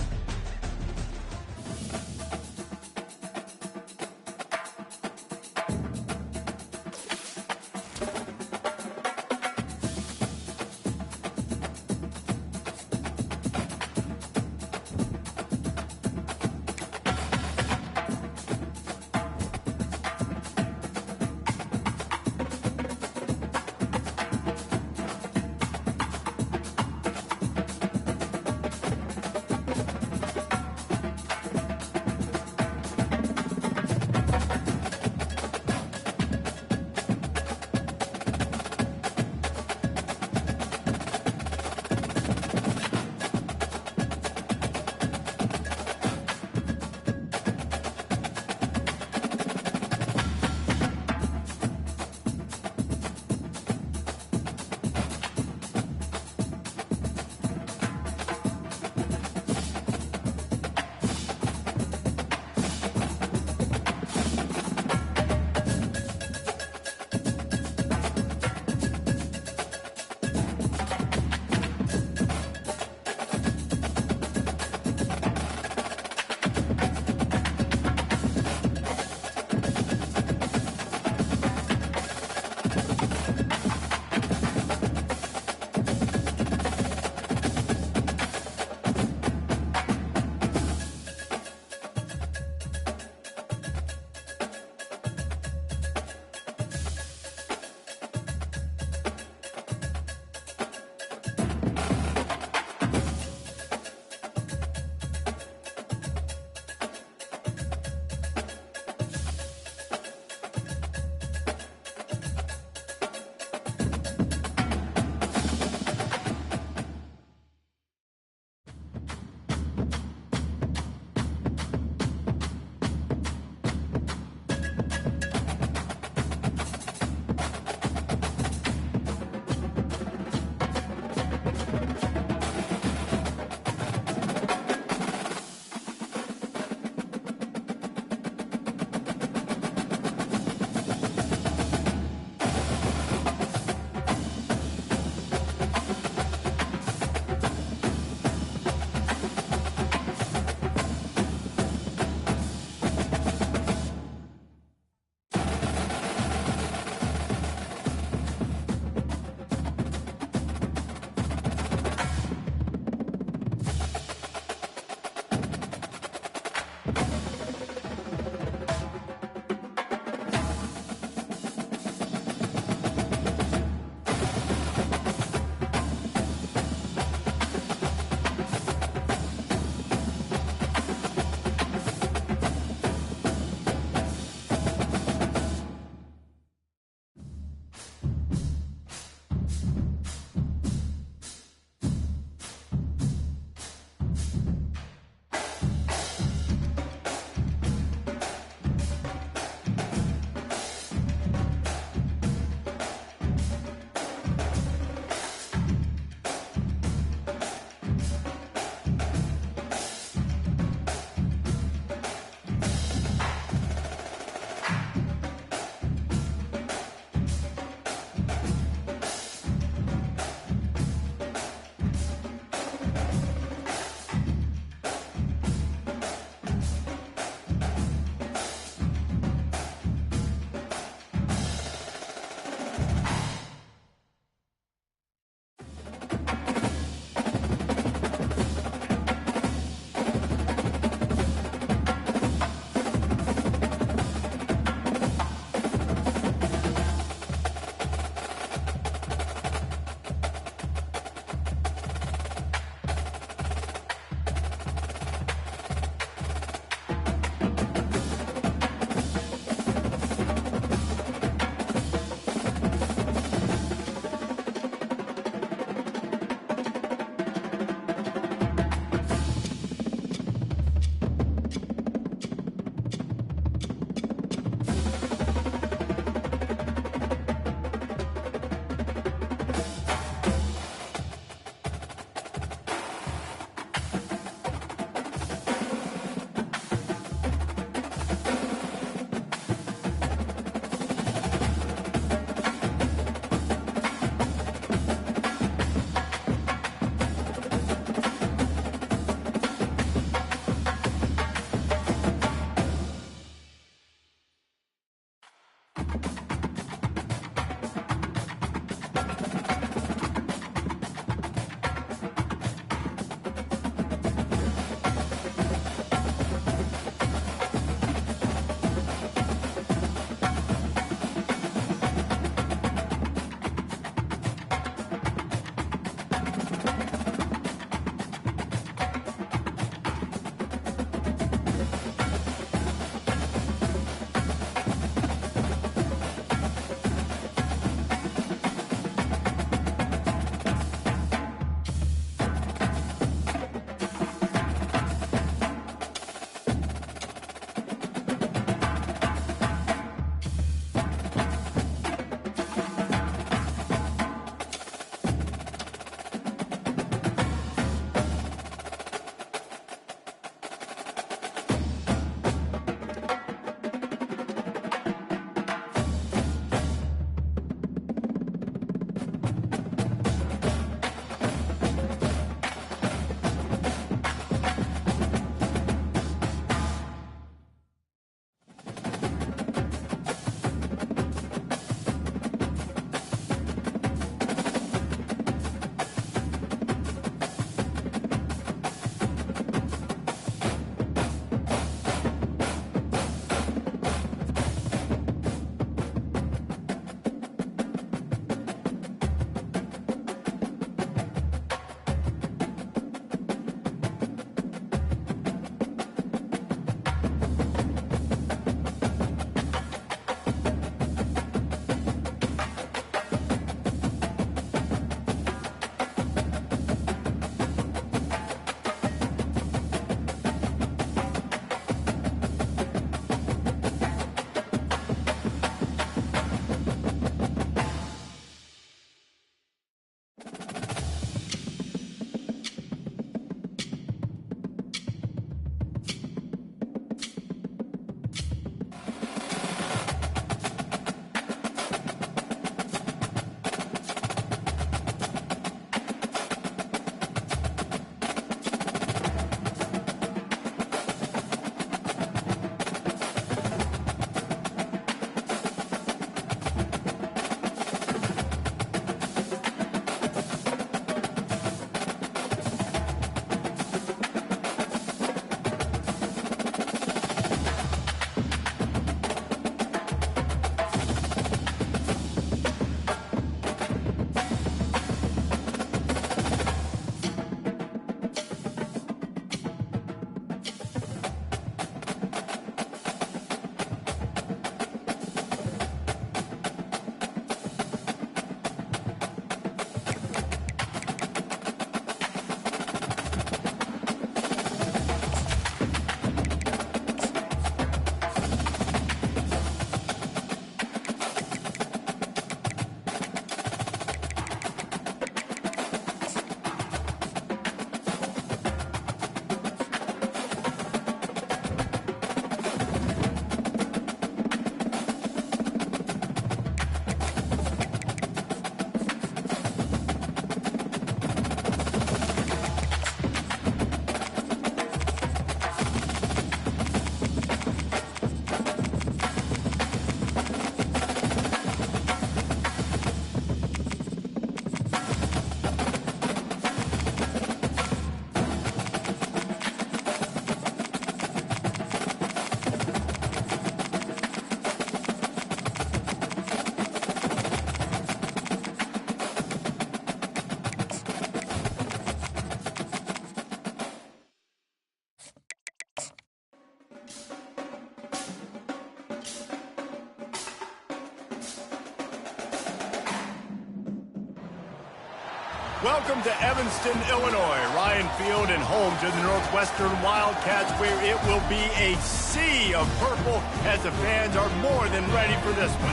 Speaker 1: Welcome to Evanston, Illinois. Ryan Field and home to the Northwestern Wildcats, where it will be a sea of purple as the fans are more than ready for this one.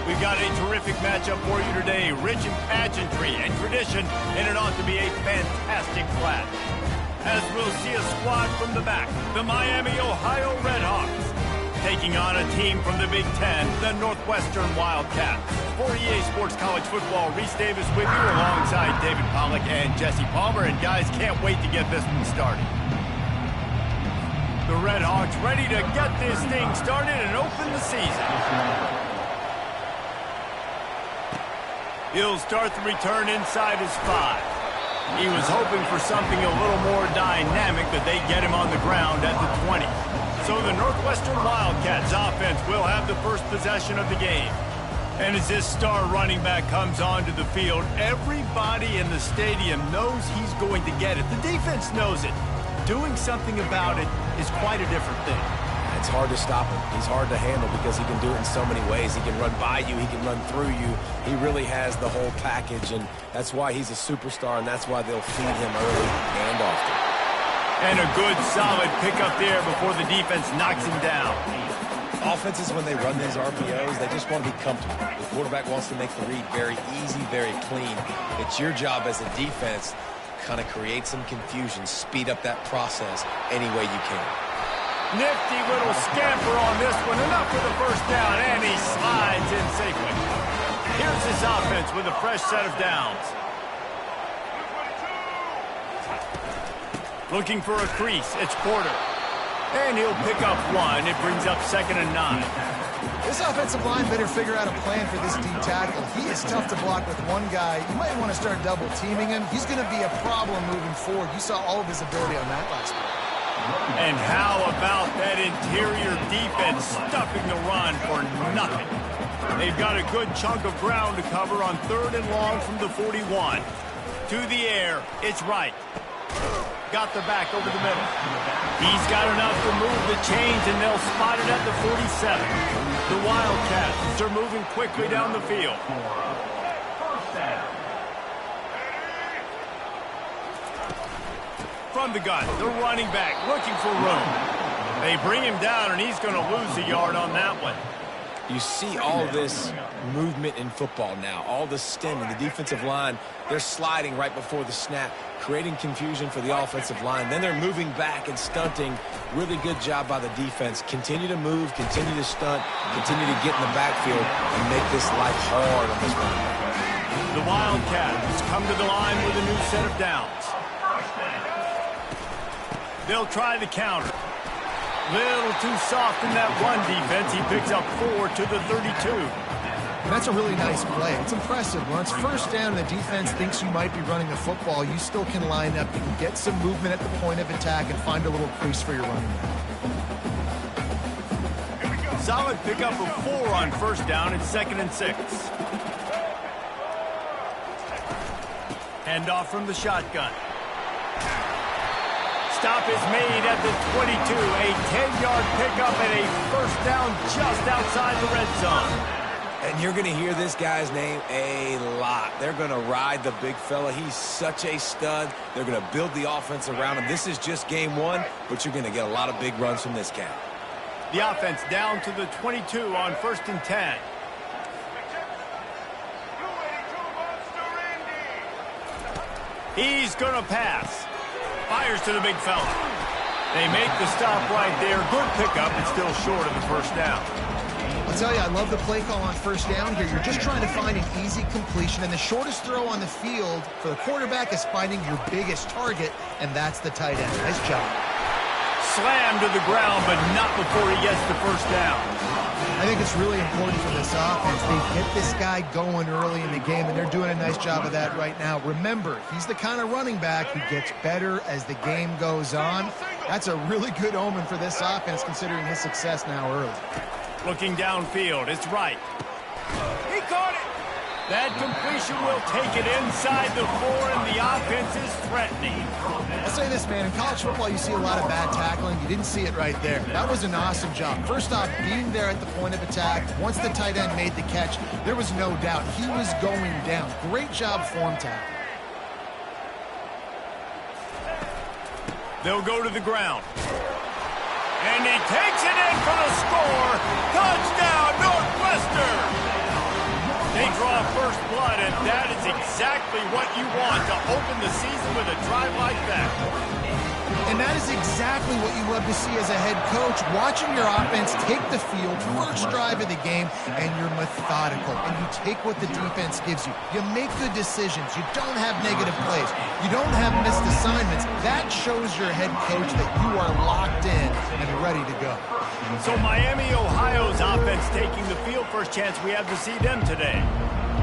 Speaker 1: We've got a terrific matchup for you today, rich in pageantry and tradition, and it ought to be a fantastic clash. As we'll see a squad from the back, the Miami, Ohio Redhawks, taking on a team from the Big Ten, the Northwestern Wildcats. For EA Sports College Football, Reese Davis with you alongside David Pollack and Jesse Palmer. And guys, can't wait to get this one started. The Redhawks ready to get this thing started and open the season. He'll start the return inside his 5. He was hoping for something a little more dynamic, but they get him on the ground at the 20. So the Northwestern Wildcats offense will have the first possession of the game. And as this star running back comes onto the field, everybody in the stadium knows he's going to get it. The defense knows it. Doing something about it is quite a different thing.
Speaker 3: It's hard to stop him. He's hard to handle because he can do it in so many ways. He can run by you. He can run through you. He really has the whole package, and that's why he's a superstar, and that's why they'll feed him early and often.
Speaker 1: And a good, solid pickup there before the defense knocks him down.
Speaker 3: Offenses, when they run these RPOs, they just want to be comfortable. The quarterback wants to make the read very easy, very clean. It's your job as a defense to kind of create some confusion, speed up that process any way you can.
Speaker 1: Nifty little scamper on this one. Enough for the first down, and he slides in safely. Here's his offense with a fresh set of downs. Looking for a crease. It's Porter. And he'll pick up 1. It brings up 2nd and 9.
Speaker 2: This offensive line better figure out a plan for this D tackle. He is tough to block with one guy. You might want to start double teaming him. He's going to be a problem moving forward. You saw all of his ability on that last week.
Speaker 1: And how about that interior defense stuffing the run for nothing? They've got a good chunk of ground to cover on 3rd and long from the 41. To the air, it's Wright. Got the back over the middle. He's got enough to move the chains, and they'll spot it at the 47. The Wildcats are moving quickly down the field. From the gun, the running back looking for room. They bring him down, and he's going to lose a yard on that one.
Speaker 3: You see all this movement in football now, all the stemming, the defensive line, they're sliding right before the snap, creating confusion for the offensive line. Then they're moving back and stunting. Really good job by the defense. Continue to move, continue to stunt, continue to get in the backfield and make this life hard on this running back.
Speaker 1: The Wildcats come to the line with a new set of downs. They'll try the counter. Little too soft in that run defense. He picks up 4 to the 32.
Speaker 2: And that's a really nice play. It's impressive. When it's first down and the defense thinks you might be running the football, you still can line up. You can get some movement at the point of attack and find a little crease for your running back.
Speaker 1: Solid pickup of 4 on first down. It's 2nd and 6. Handoff from the shotgun. Stop is made at the 22. A 10-yard pickup and a first down just outside the red zone.
Speaker 3: And you're going to hear this guy's name a lot. They're going to ride the big fella. He's such a stud. They're going to build the offense around him. This is just game 1, but you're going to get a lot of big runs from this cat.
Speaker 1: The offense down to the 22 on 1st and 10. He's going to pass. Fires to the big fella. They make the stop right there. Good pickup. It's still short of the first down.
Speaker 2: I'll tell you, I love the play call on first down here. You're just trying to find an easy completion, and the shortest throw on the field for the quarterback is finding your biggest target, and that's the tight end. Nice job.
Speaker 1: Slammed to the ground, but not before he gets the first down.
Speaker 2: I think it's really important for this offense. They get this guy going early in the game, and they're doing a nice job of that right now. Remember, he's the kind of running back who gets better as the game goes on. That's a really good omen for this offense, considering his success now early.
Speaker 1: Looking downfield, it's Wright. He caught it. That completion will take it inside the 4, and the offense is threatening.
Speaker 2: I'll say this, man. In college football, you see a lot of bad tackling. You didn't see it right there. That was an awesome job. First off, being there at the point of attack. Once the tight end made the catch, there was no doubt he was going down. Great job form tackle.
Speaker 1: They'll go to the ground. And he takes it in for the score. Touchdown, Northwestern! They draw first blood, and that is exactly what you want to open the season with a drive like that.
Speaker 2: And that is exactly what you love to see as a head coach, watching your offense take the field, first drive of the game, and you're methodical, and you take what the defense gives you. You make good decisions. You don't have negative plays. You don't have missed assignments. That shows your head coach that you are locked in and ready to go.
Speaker 1: So Miami, Ohio's offense taking the field. First chance we have to see them today.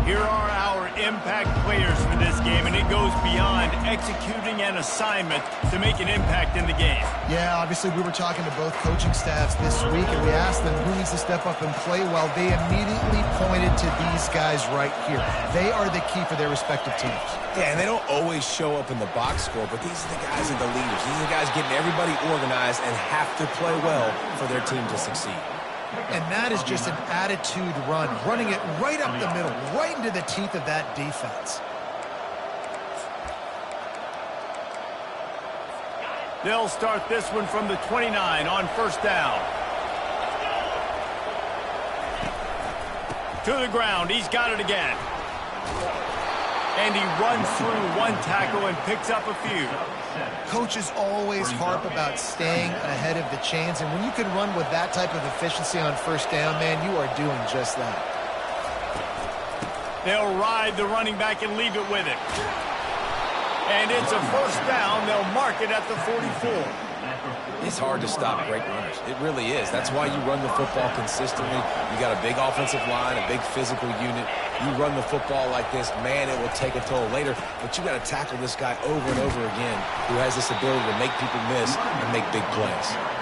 Speaker 1: Here are our impact players for this game, and it goes beyond executing an assignment to make an impact in the game.
Speaker 2: Yeah, obviously we were talking to both coaching staffs this week, and we asked them who needs to step up and play well. They immediately pointed to these guys right here. They are the key for their respective teams.
Speaker 3: Yeah, and they don't always show up in the box score, but these are the guys and the leaders. These are the guys getting everybody organized and have to play well for their team to succeed.
Speaker 2: And that is just an attitude run, running it right up the middle, right into the teeth of that defense.
Speaker 1: They'll start this one from the 29 on first down. To the ground, he's got it again. And he runs through one tackle and picks up a few.
Speaker 2: Coaches always harp about staying ahead of the chains, and when you can run with that type of efficiency on first down, man, you are doing just that.
Speaker 1: They'll ride the running back and leave it with it. And it's a first down. They'll mark it at the 44.
Speaker 3: It's hard to stop great runners. It really is. That's why you run the football consistently. You got a big offensive line, a big physical unit. You run the football like this, man, it will take a toll later. But you got to tackle this guy over and over again who has this ability to make people miss and make big plays.